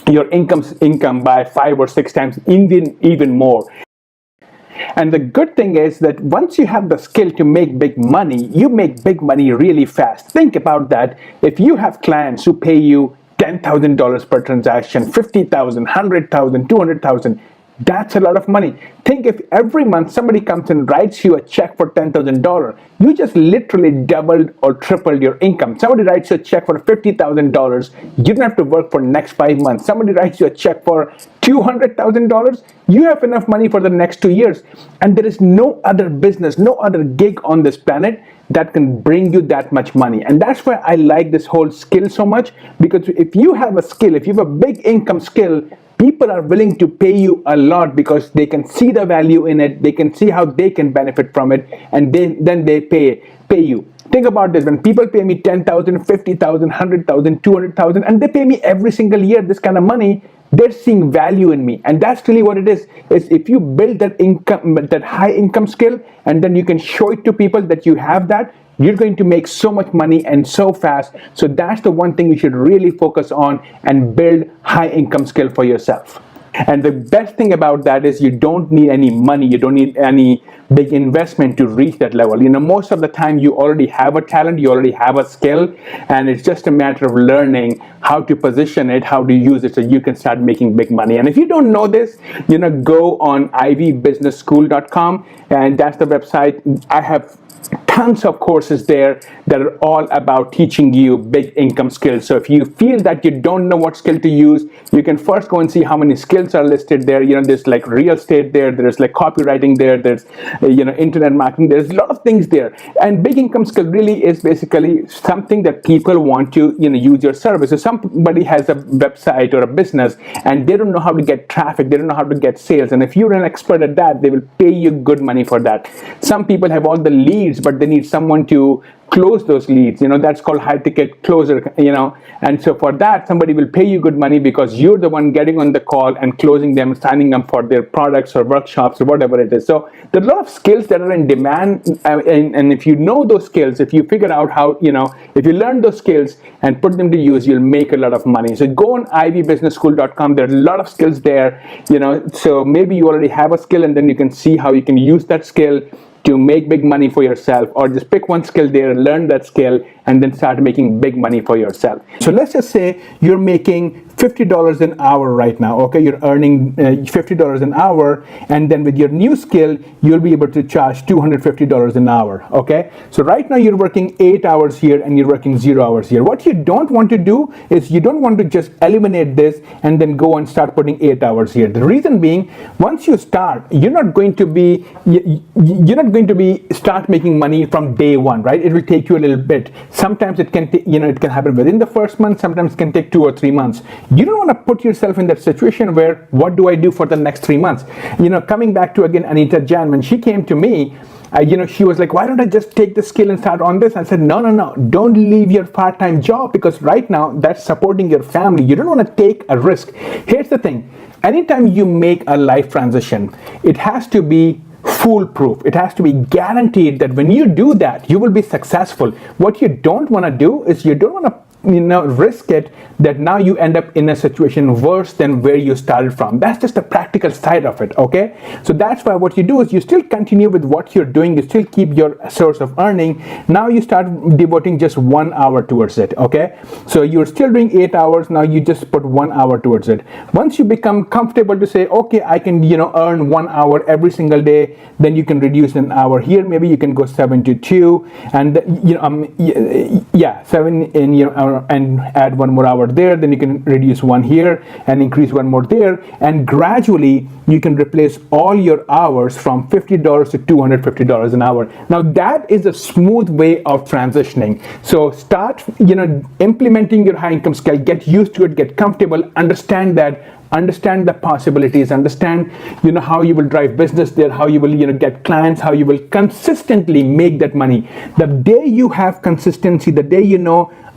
A: your income by 5 or 6 times, even more. And the good thing is that once you have the skill to make big money, you make big money really fast. Think about that. If you have clients who pay you $10,000 per transaction, $50,000, $100,000, $200,000, that's a lot of money. Think if every month somebody comes and writes you a check for $10,000, you just literally doubled or tripled your income. Somebody writes you a check for $50,000, you don't have to work for the next 5 months. Somebody writes you a check for $200,000, you have enough money for the next 2 years. And there is no other business, no other gig on this planet that can bring you that much money. And that's why I like this whole skill so much, because if you have a skill, if you have a big income skill, people are willing to pay you a lot because they can see the value in it, they can see how they can benefit from it, and then they pay you. Think about this. When people pay me $10,000, $50,000, $100,000, $200,000, and they pay me every single year this kind of money, they're seeing value in me. And that's really what it is if you build that income, that high income skill, and then you can show it to people that you have that, you're going to make so much money and so fast. So that's the one thing you should really focus on and build high income skill for yourself. And the best thing about that is you don't need any money, you don't need any big investment to reach that level. Most of the time you already have a talent, you already have a skill, and it's just a matter of learning how to position it, how to use it so you can start making big money. And if you don't know this, go on ivybusinessschool.com, and that's the website. I have tons of courses there that are all about teaching you big income skills. So if you feel that you don't know what skill to use, you can first go and see how many skills are listed there. There's like real estate there's like copywriting there's internet marketing, there's a lot of things there. And big income skill really is basically something that people want to use your service. So somebody has a website or a business and they don't know how to get traffic, they don't know how to get sales, and if you're an expert at that, they will pay you good money for that. Some people have all the leads, but they need someone to close those leads. That's called high ticket closer. And so for that, somebody will pay you good money because you're the one getting on the call and closing them, signing them for their products or workshops or whatever it is. So there are a lot of skills that are in demand, and if you know those skills, if you figure out how, if you learn those skills and put them to use, you'll make a lot of money. So go on ivybusinessschool.com. There are a lot of skills there. So maybe you already have a skill, and then you can see how you can use that skill to make big money for yourself, or just pick one skill there, learn that skill, and then start making big money for yourself. So let's just say you're making $50 an hour right now, okay? You're earning $50 an hour, and then with your new skill, you'll be able to charge $250 an hour, okay? So right now you're working 8 hours here and you're working 0 hours here. What you don't want to do is you don't want to just eliminate this and then go and start putting 8 hours here. The reason being, once you start, you're not going to be start making money from day one, right? It will take you a little bit. Sometimes it can it can happen within the first month, sometimes it can take 2 or 3 months. You don't want to put yourself in that situation where, what do I do for the next 3 months? Coming back to again Anita Jan, when she came to me, she was like, why don't I just take the skill and start on this? I said, no, don't leave your part-time job, because right now that's supporting your family. You don't want to take a risk. Here's the thing, anytime you make a life transition, it has to be foolproof. It has to be guaranteed that when you do that, you will be successful. What you don't want to do is you don't want to risk it that now you end up in a situation worse than where you started from. That's just the practical side of it, okay? So that's why what you do is you still continue with what you're doing, you still keep your source of earning. Now you start devoting just 1 hour towards it, okay? So you're still doing 8 hours, now you just put 1 hour towards it. Once you become comfortable to say, okay, I can earn 1 hour every single day, then you can reduce an hour here. Maybe you can go 7 to 2, and 7 in and add one more hour there, then you can reduce one here and increase one more there, and gradually you can replace all your hours from $50 to $250 an hour. Now that is a smooth way of transitioning. So start, implementing your high income scale, get used to it, get comfortable, understand the possibilities, understand how you will drive business there, how you will get clients, how you will consistently make that money. The day you have consistency, the day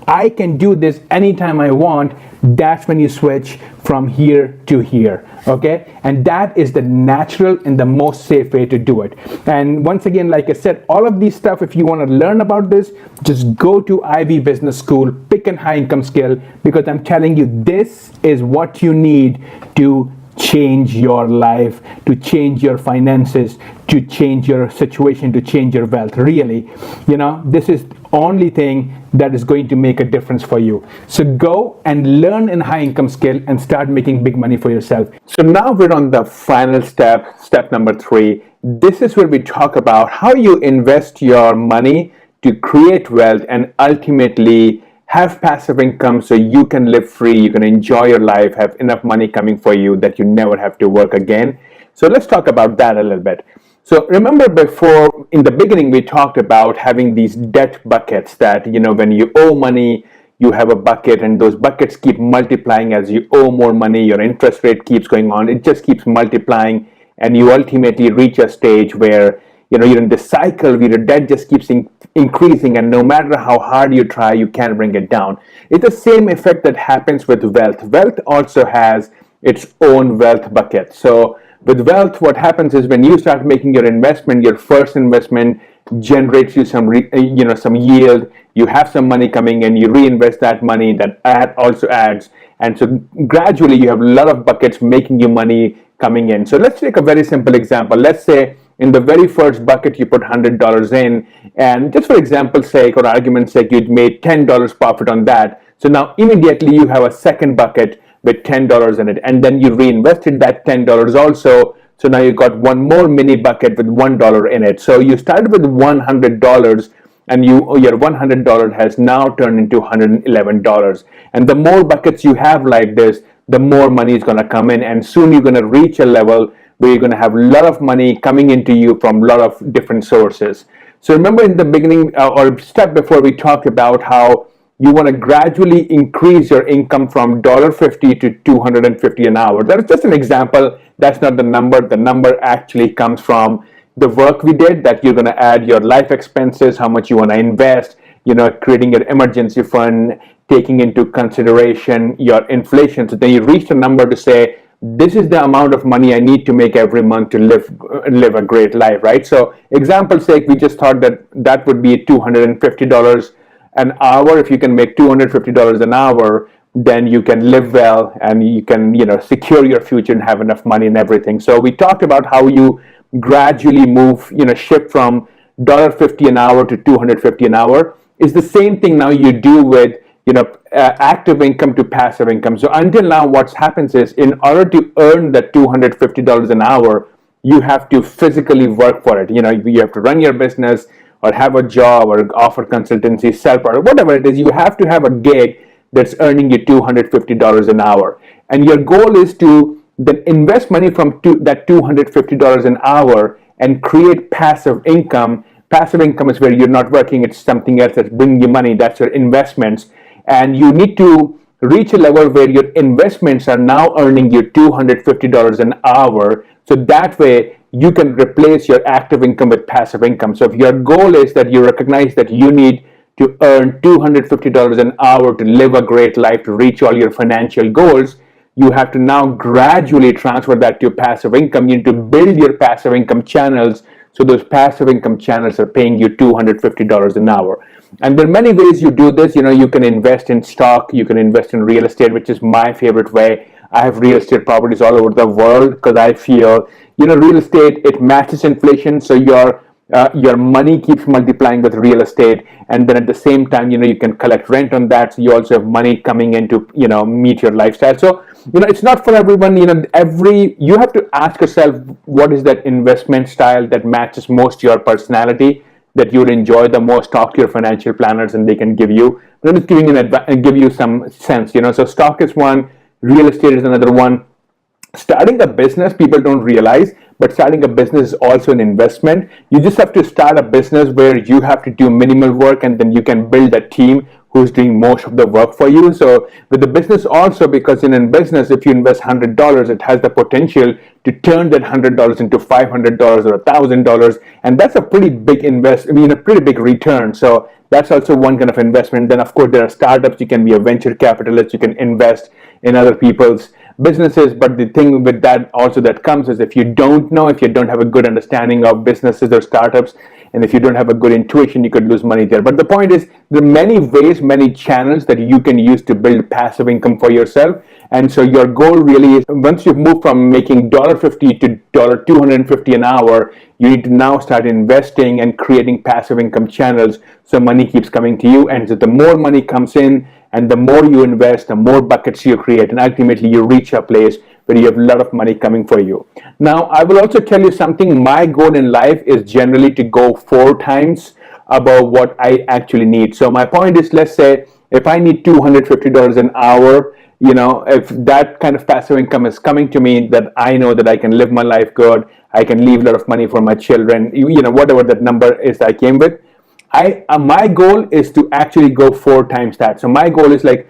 A: I can do this anytime I want, that's when you switch from here to here, okay? And that is the natural and the most safe way to do it. And once again, like I said, all of these stuff, if you want to learn about this, just go to Ivy Business School, pick a high income scale, because I'm telling you, this is what you need to change your life, to change your finances, to change your situation, to change your wealth. Really, this is only thing that is going to make a difference for you. So go and learn in high income scale and start making big money for yourself. So now we're on the final step number 3. This is where we talk about how you invest your money to create wealth and ultimately have passive income so you can live free, you can enjoy your life, have enough money coming for you that you never have to work again. So let's talk about that a little bit. So remember before, in the beginning, we talked about having these debt buckets that, when you owe money, you have a bucket and those buckets keep multiplying as you owe more money, your interest rate keeps going on, it just keeps multiplying, and you ultimately reach a stage where you're in this cycle where your debt just keeps increasing, and no matter how hard you try, you can't bring it down. It's the same effect that happens with wealth. Wealth also has its own wealth bucket. So with wealth, what happens is when you start making your investment, your first investment generates you some yield. You have some money coming in, you reinvest that money, that also adds, and so gradually you have a lot of buckets making you money coming in. So let's take a very simple example. Let's say in the very first bucket you put $100 in, and just for example's sake or argument's sake, you'd made $10 profit on that. So now immediately you have a second bucket with $10 in it, and then you reinvested that $10 also. So now you got one more mini bucket with $1 in it. So you started with $100, and your $100 has now turned into $111. And the more buckets you have like this, the more money is going to come in, and soon you're going to reach a level where you're going to have a lot of money coming into you from a lot of different sources. So remember in the beginning or step before, we talked about how you want to gradually increase your income from $50 to $250 an hour. That is just an example. That's not the number. The number actually comes from the work we did, that you're going to add your life expenses, how much you want to invest, creating your emergency fund, taking into consideration your inflation. So then you reach a number to say, this is the amount of money I need to make every month to live a great life, right? So example's sake, we just thought that would be $250 an hour. If you can make $250 an hour, then you can live well and you can, secure your future and have enough money and everything. So we talked about how you gradually move, shift from $50 an hour to $250 an hour. It's the same thing now you do with, active income to passive income. So until now, what happens is, in order to earn the $250 an hour, you have to physically work for it. You have to run your business or have a job or offer consultancy, sell product, whatever it is. You have to have a gig that's earning you $250 an hour. And your goal is to then invest money from that $250 an hour and create passive income. Passive income is where you're not working, it's something else that's bringing you money, that's your investments. And you need to reach a level where your investments are now earning you $250 an hour. So that way you can replace your active income with passive income. So if your goal is that you recognize that you need to earn $250 an hour to live a great life, to reach all your financial goals, you have to now gradually transfer that to passive income. You need to build your passive income channels, so those passive income channels are paying you $250 an hour. And there are many ways you do this. You can invest in stock, you can invest in real estate, which is my favorite way. I have real estate properties all over the world because I feel, real estate, it matches inflation. So your money keeps multiplying with real estate, and then at the same time, you can collect rent on that. So you also have money coming in to, meet your lifestyle. So, it's not for everyone. You have to ask yourself, what is that investment style that matches most your personality? that you'll enjoy the most. Talk to your financial planners and they can give you, they're just giving you give you some sense, So stock is one, real estate is another one. Starting a business, people don't realize, but starting a business is also an investment. You just have to start a business where you have to do minimal work, and then you can build a team who's doing most of the work for you. So with the business also, because in a business, if you invest $100, it has the potential to turn that $100 into $500 or $1,000, and that's a pretty big a pretty big return. So that's also one kind of investment. Then of course there are startups. You can be a venture capitalist. You can invest in other people's businesses. But the thing with that also that comes is, if you don't know, if you don't have a good understanding of businesses or startups, and if you don't have a good intuition, you could lose money there. But the point is, there are many ways, many channels that you can use to build passive income for yourself. And so your goal really is, once you've moved from making $50 to $250 an hour, you need to now start investing and creating passive income channels so money keeps coming to you. And so the more money comes in and the more you invest, the more buckets you create, and ultimately you reach a place where you have a lot of money coming for you. Now, I will also tell you something. My goal in life is generally to go 4 times above what I actually need. So my point is, let's say if I need $250 an hour, if that kind of passive income is coming to me, that I know that I can live my life good, I can leave a lot of money for my children, whatever that number is I came with, my goal is to actually go 4 times that. So my goal is like,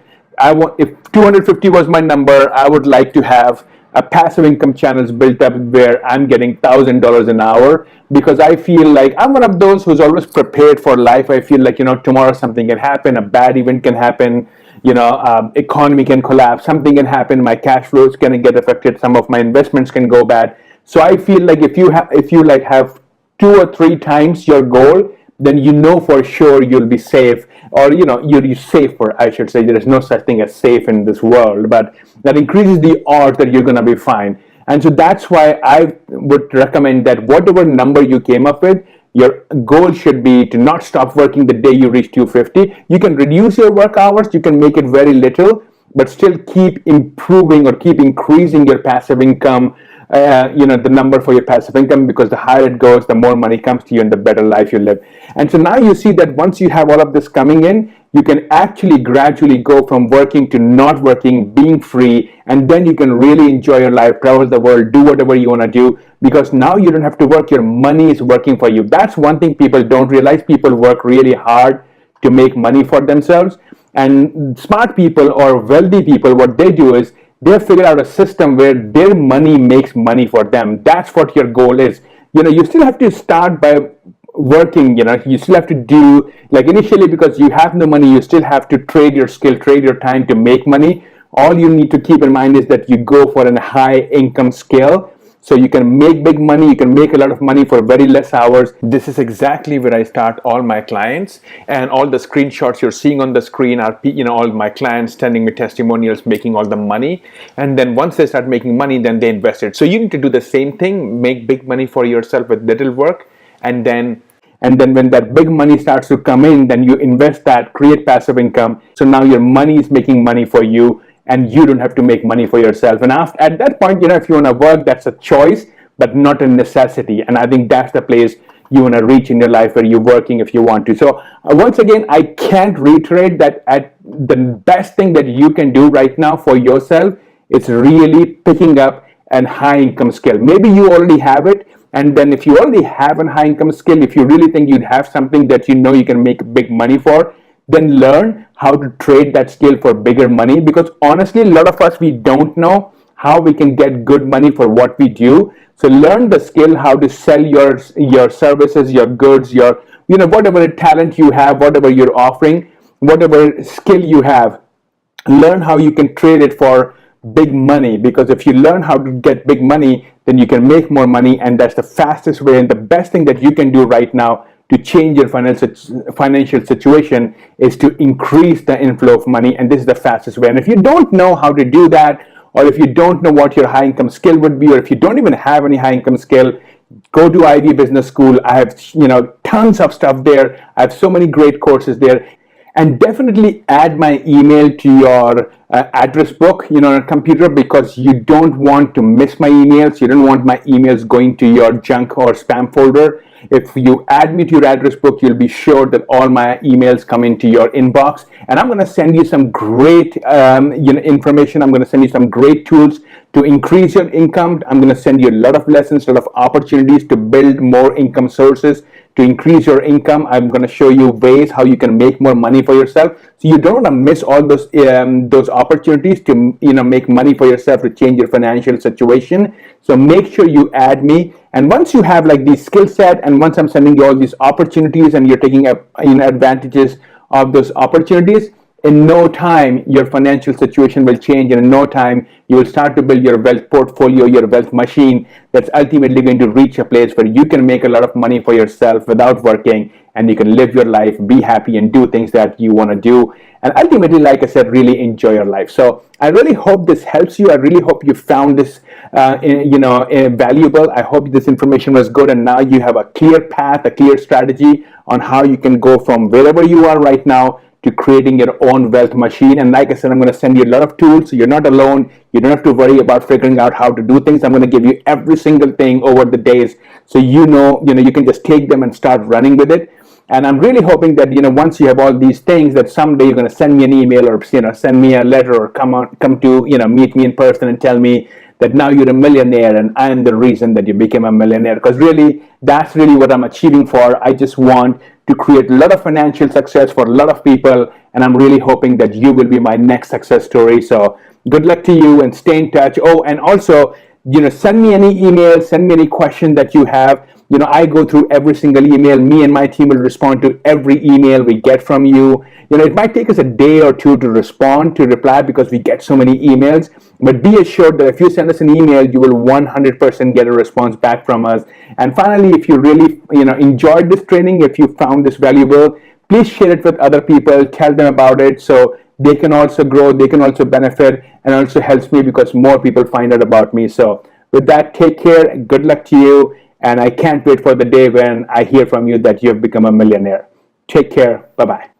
A: if 250 was my number, I would like to have a passive income channels built up where I'm getting $1,000 an hour, because I feel like I'm one of those who's always prepared for life. I feel like, tomorrow something can happen, a bad event can happen, economy can collapse, something can happen, my cash flows can get affected, some of my investments can go bad. So I feel like if you have 2 or 3 times your goal, then for sure you'll be safe, or you're safer, I should say. There is no such thing as safe in this world, but that increases the odds that you're going to be fine. And so that's why I would recommend that whatever number you came up with, your goal should be to not stop working the day you reach 250. You can reduce your work hours, you can make it very little, but still keep improving or keep increasing your passive income, the number for your passive income, because the higher it goes, the more money comes to you and the better life you live. And so now you see that once you have all of this coming in, you can actually gradually go from working to not working, being free, and then you can really enjoy your life, travel the world, do whatever you want to do, because now you don't have to work, your money is working for you. That's one thing people don't realize. People work really hard to make money for themselves, and smart people or wealthy people, what they do is they figure out a system where their money makes money for them. That's what your goal is. You still have to start by working, you still have to do, like initially, because you have no money, you still have to trade your skill, trade your time to make money. All you need to keep in mind is that you go for a high income scale, so you can make big money, you can make a lot of money for very less hours. This is exactly where I start all my clients, and all the screenshots you're seeing on the screen are all my clients sending me testimonials, making all the money. And then once they start making money, then they invest it. So you need to do the same thing, make big money for yourself with little work, and then when that big money starts to come in, then you invest that, create passive income. So now your money is making money for you, and you don't have to make money for yourself. And at that point, if you want to work, that's a choice, but not a necessity. And I think that's the place you want to reach in your life, where you're working if you want to. So once again, I can't reiterate that the best thing that you can do right now for yourself is really picking up a high income skill. Maybe you already have it. And then if you already have a high income skill, if you really think you'd have something that you can make big money for, then learn how to trade that skill for bigger money. Because honestly, a lot of us, we don't know how we can get good money for what we do. So learn the skill, how to sell your services, your goods, your whatever talent you have, whatever you're offering, whatever skill you have, learn how you can trade it for big money. Because if you learn how to get big money, then you can make more money, and that's the fastest way. And the best thing that you can do right now to change your financial situation is to increase the inflow of money, and this is the fastest way. And if you don't know how to do that, or if you don't know what your high income skill would be, or if you don't even have any high income skill, go to Ivy Business School. I have tons of stuff there. I have so many great courses there. And definitely add my email to your address book, on a computer, because you don't want to miss my emails. You don't want my emails going to your junk or spam folder. If you add me to your address book, you'll be sure that all my emails come into your inbox. And I'm going to send you some great information. I'm going to send you some great tools to increase your income. I'm going to send you a lot of lessons, a lot of opportunities to build more income sources, to increase your income. I'm going to show you ways how you can make more money for yourself, so you don't want to miss all those opportunities to make money for yourself, to change your financial situation. So make sure you add me. And once you have like the skill set, and once I'm sending you all these opportunities and you're taking advantages of those opportunities, in no time your financial situation will change, and in no time you will start to build your wealth portfolio, your wealth machine, that's ultimately going to reach a place where you can make a lot of money for yourself without working, and you can live your life, be happy, and do things that you want to do, and ultimately, like I said, really enjoy your life. So I really hope this helps you. I really hope you found this valuable. I hope this information was good, and now you have a clear path, a clear strategy on how you can go from wherever you are right now to creating your own wealth machine. And like I said, I'm going to send you a lot of tools, so you're not alone. You don't have to worry about figuring out how to do things. I'm going to give you every single thing over the days, so you can just take them and start running with it. And I'm really hoping that once you have all these things, that someday you're going to send me an email, or send me a letter, or come to meet me in person and tell me that now you're a millionaire and I am the reason that you became a millionaire. Because really, that's really what I'm achieving for. I just want to create a lot of financial success for a lot of people, and I'm really hoping that you will be my next success story. So good luck to you, and stay in touch. Oh, and also, send me any email, send me any question that you have. I go through every single email. Me and my team will respond to every email we get from you. It might take us a day or two to reply, because we get so many emails. But be assured that if you send us an email, you will 100% get a response back from us. And finally, if you really enjoyed this training, if you found this valuable, please share it with other people. Tell them about it, so they can also grow, they can also benefit, and also helps me because more people find out about me. So with that, take care. Good luck to you. And I can't wait for the day when I hear from you that you've become a millionaire. Take care. Bye-bye.